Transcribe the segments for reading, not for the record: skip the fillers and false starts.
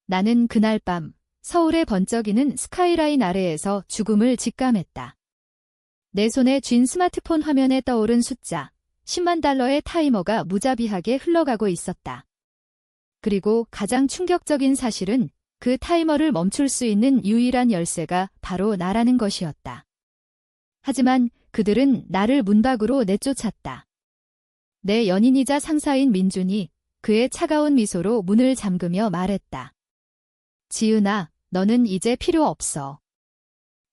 나는 그날 밤 서울의 번쩍이는 스카이라인 아래에서 죽음을 직감했다. 내 손에 쥔 스마트폰 화면에 떠오른 숫자, 10만 달러의 타이머가 무자비하게 흘러가고 있었다. 그리고 가장 충격적인 사실은 그 타이머를 멈출 수 있는 유일한 열쇠가 바로 나라는 것이었다. 하지만 그들은 나를 문 밖으로 내쫓았다. 내 연인이자 상사인 민준이 그의 차가운 미소로 문을 잠그며 말했다. 지은아, 너는 이제 필요 없어.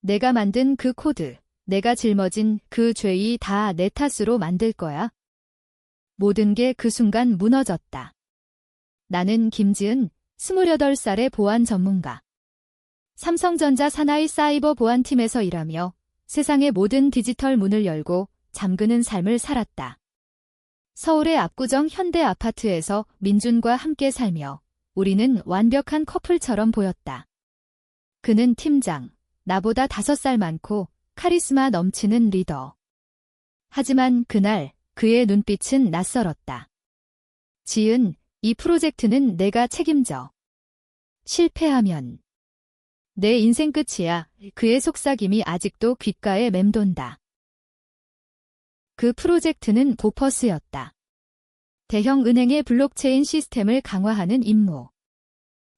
내가 만든 그 코드, 내가 짊어진 그 죄이 다 내 탓으로 만들 거야. 모든 게 그 순간 무너졌다. 나는 김지은, 28살의 보안 전문가. 삼성전자 사나이 사이버 보안팀에서 일하며 세상의 모든 디지털 문을 열고 잠그는 삶을 살았다. 서울의 압구정 현대 아파트에서 민준과 함께 살며 우리는 완벽한 커플처럼 보였다. 그는 팀장, 나보다 5살 많고 카리스마 넘치는 리더. 하지만 그날 그의 눈빛은 낯설었다. 지은, 이 프로젝트는 내가 책임져. 실패하면 내 인생 끝이야. 그의 속삭임이 아직도 귓가에 맴돈다. 그 프로젝트는 보퍼스였다. 대형 은행의 블록체인 시스템을 강화하는 임무.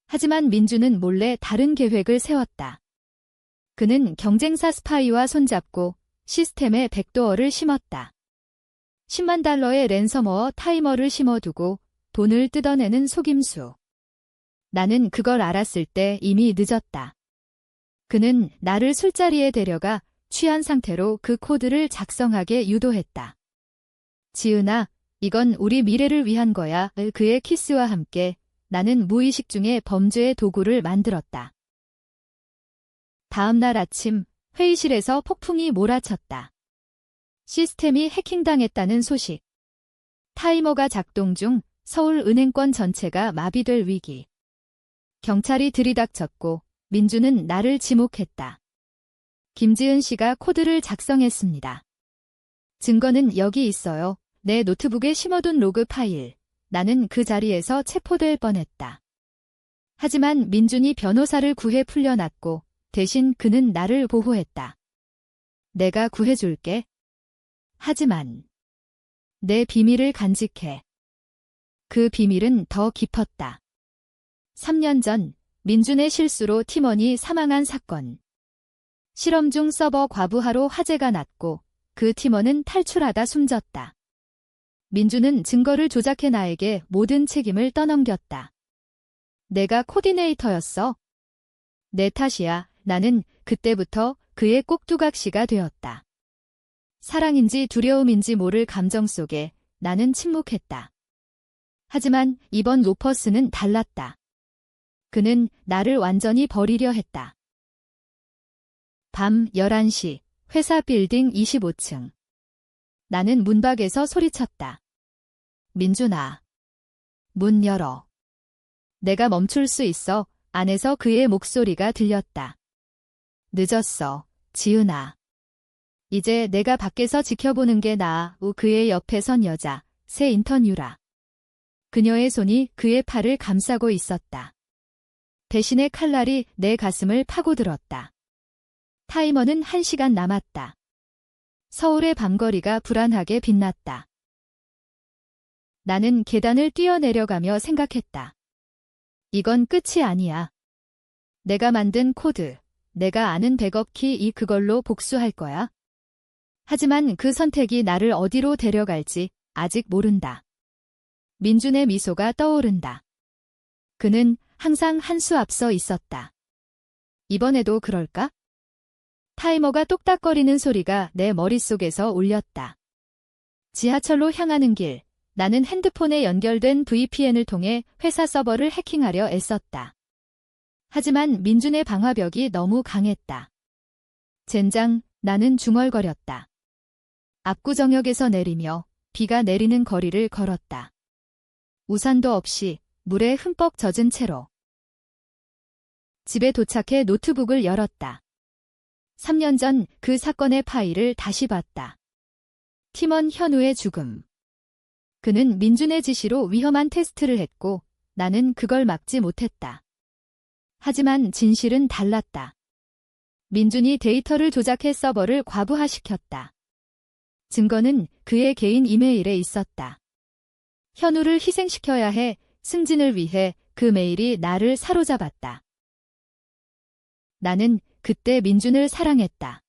하지만 민주는 몰래 다른 계획을 세웠다. 그는 경쟁사 스파이와 손잡고 시스템에 백도어를 심었다. 10만 달러의 랜섬워어 타이머를 심어두고 돈을 뜯어내는 속임수. 나는 그걸 알았을 때 이미 늦었다. 그는 나를 술자리에 데려가 취한 상태로 그 코드를 작성하게 유도했다. 지은아, 이건 우리 미래를 위한 거야. 그의 키스와 함께 나는 무의식 중에 범죄의 도구를 만들었다. 다음 날 아침 회의실에서 폭풍이 몰아쳤다. 시스템이 해킹당했다는 소식. 타이머가 작동 중 서울 은행권 전체가 마비될 위기. 경찰이 들이닥쳤고 민주는 나를 지목했다. 김지은 씨가 코드를 작성했습니다. 증거는 여기 있어요. 내 노트북에 심어둔 로그 파일. 나는 그 자리에서 체포될 뻔했다. 하지만 민준이 변호사를 구해 풀려났고 대신 그는 나를 보호했다. 내가 구해줄게. 하지만 내 비밀을 간직해. 그 비밀은 더 깊었다. 3년 전 민준의 실수로 팀원이 사망한 사건. 실험 중 서버 과부하로 화재가 났고 그 팀원은 탈출하다 숨졌다. 민준은 증거를 조작해 나에게 모든 책임을 떠넘겼다. 내가 코디네이터였어. 내 탓이야. 나는 그때부터 그의 꼭두각시가 되었다. 사랑인지 두려움인지 모를 감정 속에 나는 침묵했다. 하지만 이번 로퍼스는 달랐다. 그는 나를 완전히 버리려 했다. 밤 11시, 회사 빌딩 25층. 나는 문 밖에서 소리쳤다. 민준아. 문 열어. 내가 멈출 수 있어. 안에서 그의 목소리가 들렸다. 늦었어, 지은아. 이제 내가 밖에서 지켜보는 게 나아. 그의 옆에 선 여자, 새 인턴 유라. 그녀의 손이 그의 팔을 감싸고 있었다. 대신에 칼날이 내 가슴을 파고들었다. 타이머는 1시간 남았다. 서울의 밤거리가 불안하게 빛났다. 나는 계단을 뛰어내려가며 생각했다. 이건 끝이 아니야. 내가 만든 코드, 내가 아는 백업키 그걸로 복수할 거야. 하지만 그 선택이 나를 어디로 데려갈지 아직 모른다. 민준의 미소가 떠오른다. 그는 항상 한 수 앞서 있었다. 이번에도 그럴까? 타이머가 똑딱거리는 소리가 내 머릿속에서 울렸다. 지하철로 향하는 길, 나는 핸드폰에 연결된 VPN을 통해 회사 서버를 해킹하려 애썼다. 하지만 민준의 방화벽이 너무 강했다. 젠장, 나는 중얼거렸다. 압구정역에서 내리며 비가 내리는 거리를 걸었다. 우산도 없이 물에 흠뻑 젖은 채로. 집에 도착해 노트북을 열었다. 3년 전 그 사건의 파일을 다시 봤다. 팀원 현우의 죽음. 그는 민준의 지시로 위험한 테스트를 했고 나는 그걸 막지 못했다. 하지만 진실은 달랐다. 민준이 데이터를 조작해 서버를 과부하시켰다. 증거는 그의 개인 이메일에 있었다. 현우를 희생시켜야 해. 승진을 위해 그 메일이 나를 사로잡았다. 나는 그때 민준을 사랑했다.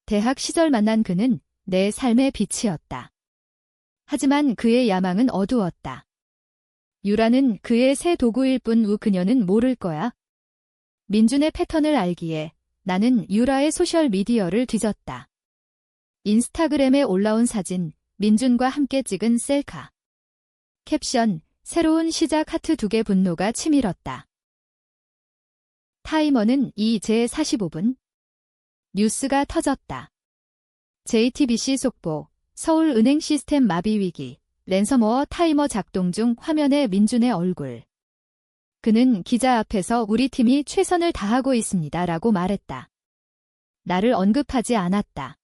대학 시절 만난 그는 내 삶의 빛이었다. 하지만 그의 야망은 어두웠다. 유라는 그의 새 도구일 뿐 그녀는 모를 거야. 민준의 패턴을 알기에 나는 유라의 소셜미디어를 뒤졌다. 인스타그램에 올라온 사진, 민준과 함께 찍은 셀카. 캡션, 새로운 시작 하트 2개. 분노가 치밀었다. 타이머는 제 45분. 뉴스가 터졌다. JTBC 속보, 서울은행 시스템 마비 위기, 랜섬워어 타이머 작동 중 화면에 민준의 얼굴. 그는 기자 앞에서 우리 팀이 최선을 다하고 있습니다 라고 말했다. 나를 언급하지 않았다.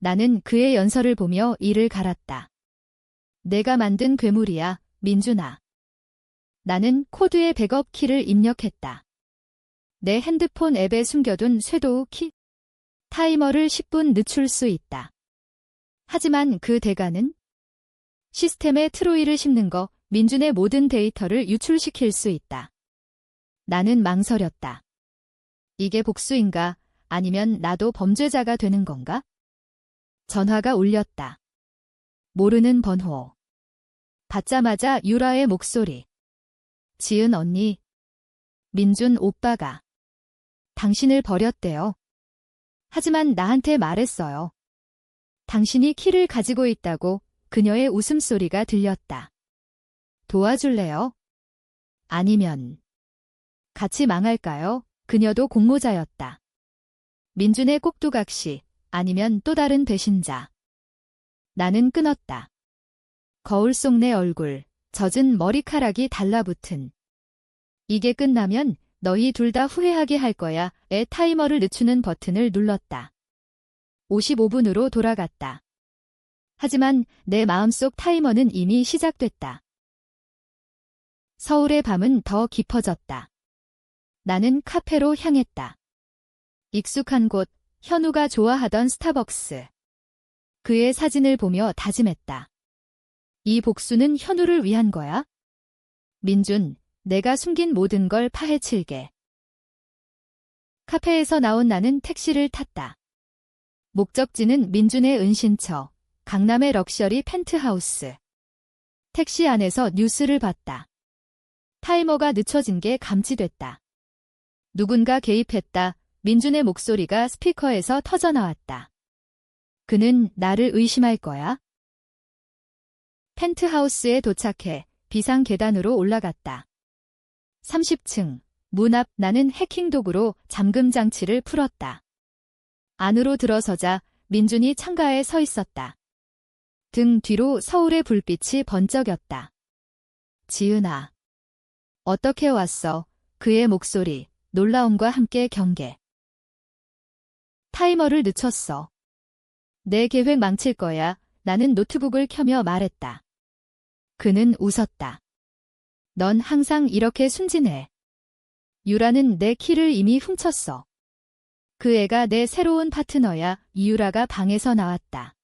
나는 그의 연설을 보며 이를 갈았다. 내가 만든 괴물이야, 민준아. 나는 코드의 백업 키를 입력했다. 내 핸드폰 앱에 숨겨둔 쇄도 키. 타이머를 10분 늦출 수 있다. 하지만 그 대가는? 시스템에 트로이를 심는 거, 민준의 모든 데이터를 유출시킬 수 있다. 나는 망설였다. 이게 복수인가? 아니면 나도 범죄자가 되는 건가? 전화가 울렸다. 모르는 번호. 받자마자 유라의 목소리. 지은 언니. 민준 오빠가 당신을 버렸대요. 하지만 나한테 말했어요. 당신이 키를 가지고 있다고. 그녀의 웃음소리가 들렸다. 도와줄래요? 아니면 같이 망할까요? 그녀도 공모자였다. 민준의 꼭두각시, 아니면 또 다른 배신자. 나는 끊었다. 거울 속 내 얼굴, 젖은 머리카락이 달라붙은. 이게 끝나면 너희 둘 다 후회하게 할 거야. 의 타이머를 늦추는 버튼을 눌렀다. 55분으로 돌아갔다. 하지만 내 마음속 타이머는 이미 시작됐다. 서울의 밤은 더 깊어졌다. 나는 카페로 향했다. 익숙한 곳, 현우가 좋아하던 스타벅스. 그의 사진을 보며 다짐했다. 이 복수는 현우를 위한 거야? 민준, 내가 숨긴 모든 걸 파헤칠게. 카페에서 나온 나는 택시를 탔다. 목적지는 민준의 은신처, 강남의 럭셔리 펜트하우스. 택시 안에서 뉴스를 봤다. 타이머가 늦춰진 게 감지됐다. 누군가 개입했다. 민준의 목소리가 스피커에서 터져나왔다. 그는 나를 의심할 거야? 펜트하우스에 도착해 비상 계단으로 올라갔다. 30층, 문 앞. 나는 해킹 도구로 잠금 장치를 풀었다. 안으로 들어서자 민준이 창가에 서 있었다. 등 뒤로 서울의 불빛이 번쩍였다. 지은아. 어떻게 왔어? 그의 목소리, 놀라움과 함께 경계. 타이머를 늦췄어. 내 계획 망칠 거야. 나는 노트북을 켜며 말했다. 그는 웃었다. 넌 항상 이렇게 순진해. 유라는 내 키를 이미 훔쳤어. 그 애가 내 새로운 파트너야. 이유라가 방에서 나왔다.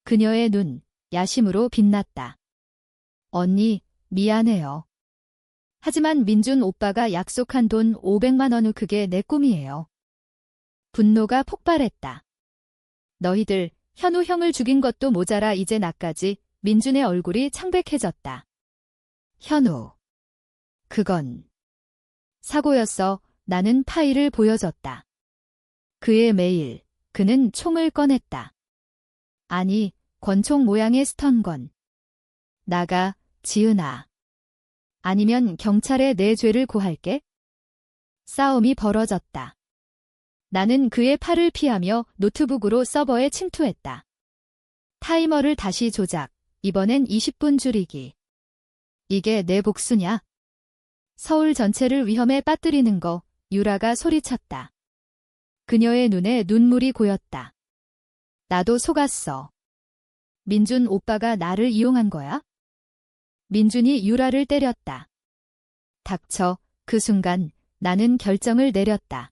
그녀의 눈, 야심으로 빛났다. 언니, 미안해요. 하지만 민준 오빠가 약속한 돈 500만 원, 그게 내 꿈이에요. 분노가 폭발했다. 너희들, 현우 형을 죽인 것도 모자라 이제 나까지. 민준의 얼굴이 창백해졌다. 현우. 그건 사고였어. 나는 파일을 보여줬다. 그의 메일, 그는 총을 꺼냈다. 아니, 권총 모양의 스턴건. 나가, 지은아. 아니면 경찰에 내 죄를 고할게. 싸움이 벌어졌다. 나는 그의 팔을 피하며 노트북으로 서버에 침투했다. 타이머를 다시 조작, 이번엔 20분 줄이기. 이게 내 복수냐? 서울 전체를 위험에 빠뜨리는 거. 유라가 소리쳤다. 그녀의 눈에 눈물이 고였다. 나도 속았어. 민준 오빠가 나를 이용한 거야? 민준이 유라를 때렸다. 닥쳐. 그 순간 나는 결정을 내렸다.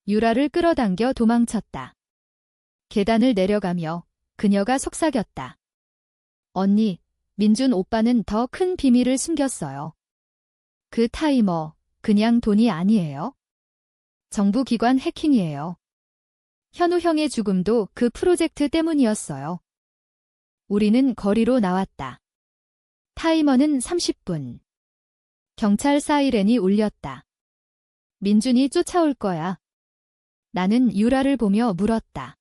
유라를 끌어당겨 도망쳤다. 계단을 내려가며 그녀가 속삭였다. 언니, 민준 오빠는 더 큰 비밀을 숨겼어요. 그 타이머, 그냥 돈이 아니에요. 정부기관 해킹이에요. 현우 형의 죽음도 그 프로젝트 때문이었어요. 우리는 거리로 나왔다. 타이머는 30분. 경찰 사이렌이 울렸다. 민준이 쫓아올 거야. 나는 유라를 보며 물었다.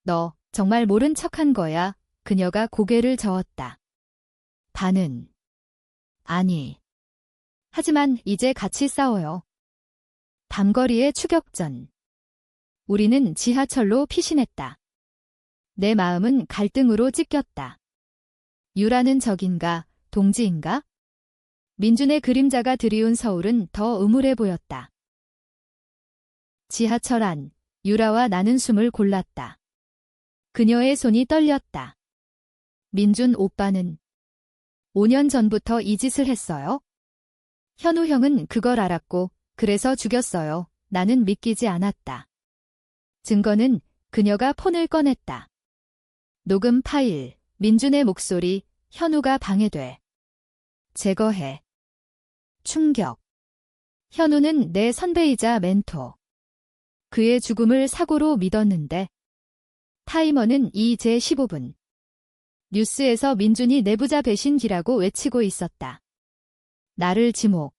너 정말 모른 척한 거야? 그녀가 고개를 저었다. 반은. 아니. 하지만 이제 같이 싸워요. 밤거리의 추격전. 우리는 지하철로 피신했다. 내 마음은 갈등으로 찢겼다. 유라는 적인가, 동지인가? 민준의 그림자가 드리운 서울은 더 음울해 보였다. 지하철 안, 유라와 나는 숨을 골랐다. 그녀의 손이 떨렸다. 민준 오빠는 5년 전부터 이 짓을 했어요? 현우 형은 그걸 알았고, 그래서 죽였어요. 나는 믿기지 않았다. 증거는 그녀가 폰을 꺼냈다. 녹음 파일, 민준의 목소리, 현우가 방해돼. 제거해. 충격. 현우는 내 선배이자 멘토. 그의 죽음을 사고로 믿었는데 타이머는 이제 15분. 뉴스에서 민준이 내부자 배신기라고 외치고 있었다. 나를 지목.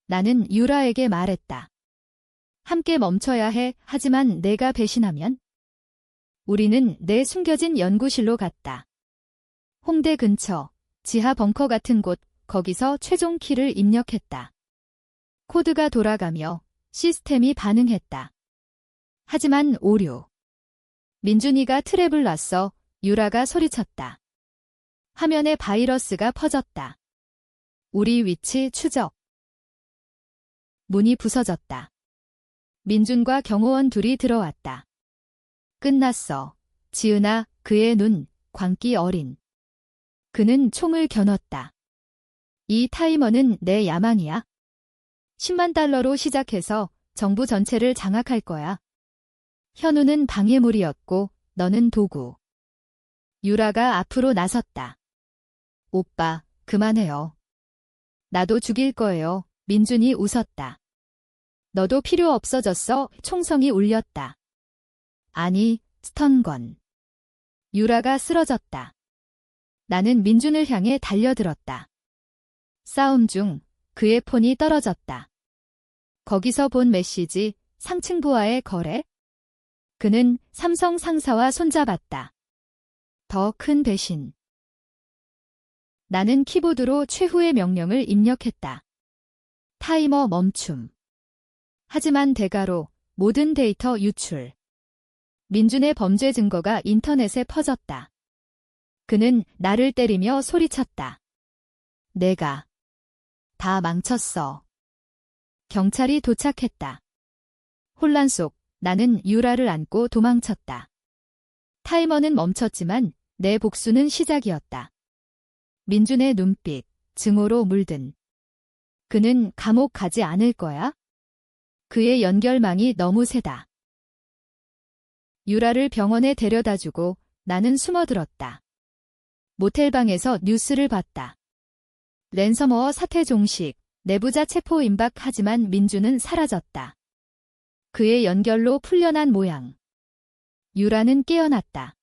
나는 유라에게 말했다. 함께 멈춰야 해. 하지만 내가 배신하면? 우리는 내 숨겨진 연구실로 갔다. 홍대 근처, 지하 벙커 같은 곳, 거기서 최종 키를 입력했다. 코드가 돌아가며 시스템이 반응했다. 하지만 오류. 민준이가 트랩을 놨어. 유라가 소리쳤다. 화면에 바이러스가 퍼졌다. 우리 위치 추적. 문이 부서졌다. 민준과 경호원 둘이 들어왔다. 끝났어. 지은아, 그의 눈, 광기 어린. 그는 총을 겨눴다. 이 타이머는 내 야망이야. 10만 달러로 시작해서 정부 전체를 장악할 거야. 현우는 방해물이었고 너는 도구. 유라가 앞으로 나섰다. 오빠, 그만해요. 나도 죽일 거예요. 민준이 웃었다. 너도 필요 없어졌어. 총성이 울렸다. 아니, 스턴건. 유라가 쓰러졌다. 나는 민준을 향해 달려들었다. 싸움 중 그의 폰이 떨어졌다. 거기서 본 메시지, 상층부와의 거래? 그는 삼성 상사와 손잡았다. 더 큰 배신. 나는 키보드로 최후의 명령을 입력했다. 타이머 멈춤. 하지만 대가로 모든 데이터 유출. 민준의 범죄 증거가 인터넷에 퍼졌다. 그는 나를 때리며 소리쳤다. 내가 다 망쳤어. 경찰이 도착했다. 혼란 속 나는 유라를 안고 도망쳤다. 타이머는 멈췄지만 내 복수는 시작이었다. 민준의 눈빛, 증오로 물든. 그는 감옥 가지 않을 거야? 그의 연결망이 너무 세다. 유라를 병원에 데려다주고 나는 숨어들었다. 모텔방에서 뉴스를 봤다. 랜섬워어 사태 종식, 내부자 체포 임박하지만 민준은 사라졌다. 그의 연결로 풀려난 모양. 유라는 깨어났다.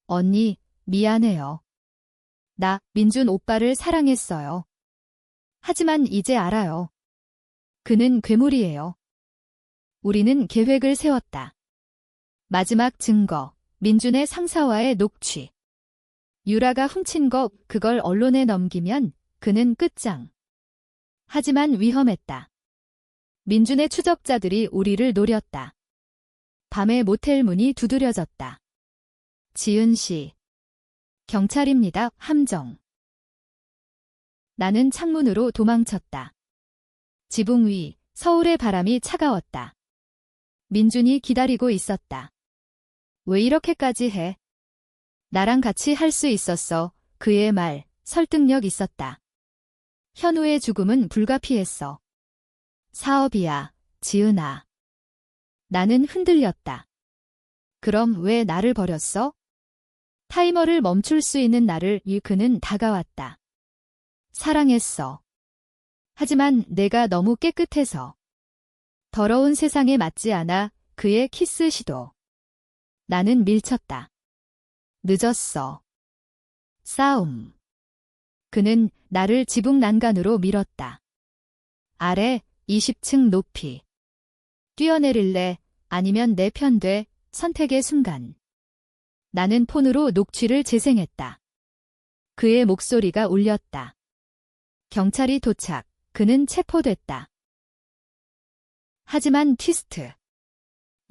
언니, 미안해요. 나 민준 오빠를 사랑했어요. 하지만 이제 알아요. 그는 괴물이에요. 우리는 계획을 세웠다. 마지막 증거, 민준의 상사와의 녹취. 유라가 훔친 거 그걸 언론에 넘기면 그는 끝장. 하지만 위험했다. 민준의 추적자들이 우리를 노렸다. 밤에 모텔 문이 두드려졌다. 지은 씨. 경찰입니다. 함정. 나는 창문으로 도망쳤다. 지붕 위, 서울의 바람이 차가웠다. 민준이 기다리고 있었다. 왜 이렇게까지 해? 나랑 같이 할 수 있었어. 그의 말, 설득력 있었다. 현우의 죽음은 불가피했어. 사업이야, 지은아. 나는 흔들렸다. 그럼 왜 나를 버렸어? 타이머를 멈출 수 있는 나를 그는 다가왔다. 사랑했어. 하지만 내가 너무 깨끗해서. 더러운 세상에 맞지 않아 그의 키스 시도. 나는 밀쳤다. 늦었어. 싸움. 그는 나를 지붕 난간으로 밀었다. 아래 20층 높이. 뛰어내릴래? 아니면 내 편 돼? 선택의 순간. 나는 폰으로 녹취를 재생했다. 그의 목소리가 울렸다. 경찰이 도착. 그는 체포됐다. 하지만 트위스트.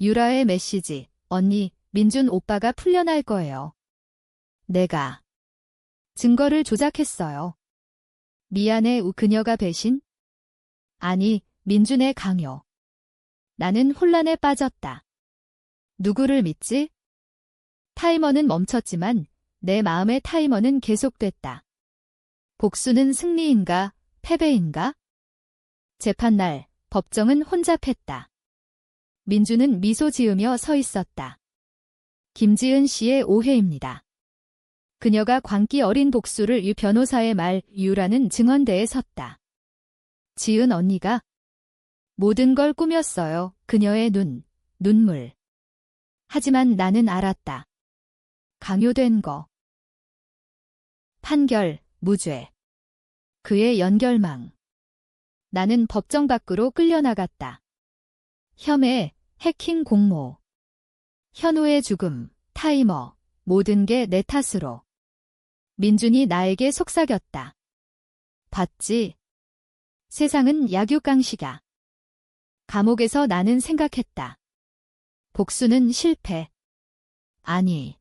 유라의 메시지. 언니, 민준 오빠가 풀려날 거예요. 내가 증거를 조작했어요. 미안해. 그녀가 배신? 아니, 민준의 강요. 나는 혼란에 빠졌다. 누구를 믿지? 타이머는 멈췄지만 내 마음의 타이머는 계속됐다. 복수는 승리인가, 패배인가? 재판날, 법정은 혼잡했다. 민준은 미소 지으며 서 있었다. 김지은 씨의 오해입니다. 그녀가 광기 어린 복수를 변호사의 말, 유라는 증언대에 섰다. 지은 언니가 모든 걸 꾸몄어요. 그녀의 눈물. 하지만 나는 알았다. 강요된 거. 판결, 무죄. 그의 연결망. 나는 법정 밖으로 끌려나갔다. 혐의, 해킹 공모. 현우의 죽음, 타이머, 모든 게 내 탓으로. 민준이 나에게 속삭였다. 봤지? 세상은 약육강식이야. 감옥에서 나는 생각했다. 복수는 실패. 아니.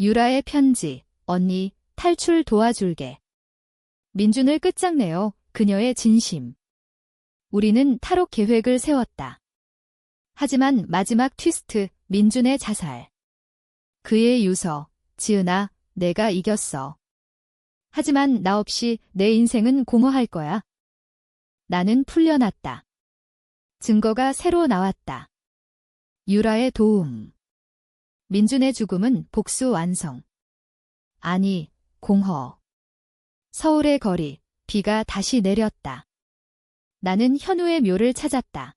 유라의 편지, 언니, 탈출 도와줄게. 민준을 끝장내어 그녀의 진심. 우리는 탈옥 계획을 세웠다. 하지만 마지막 트위스트, 민준의 자살. 그의 유서, 지은아, 내가 이겼어. 하지만 나 없이 내 인생은 공허할 거야. 나는 풀려났다. 증거가 새로 나왔다. 유라의 도움. 민준의 죽음은 복수 완성. 아니, 공허. 서울의 거리, 비가 다시 내렸다. 나는 현우의 묘를 찾았다.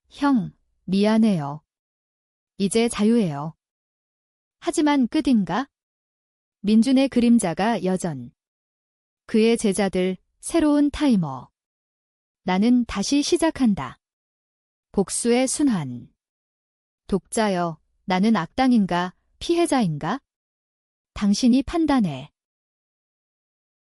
형, 미안해요. 이제 자유해요. 하지만 끝인가? 민준의 그림자가 여전. 그의 제자들, 새로운 타이머. 나는 다시 시작한다. 복수의 순환. 독자여, 나는 악당인가, 피해자인가? 당신이 판단해.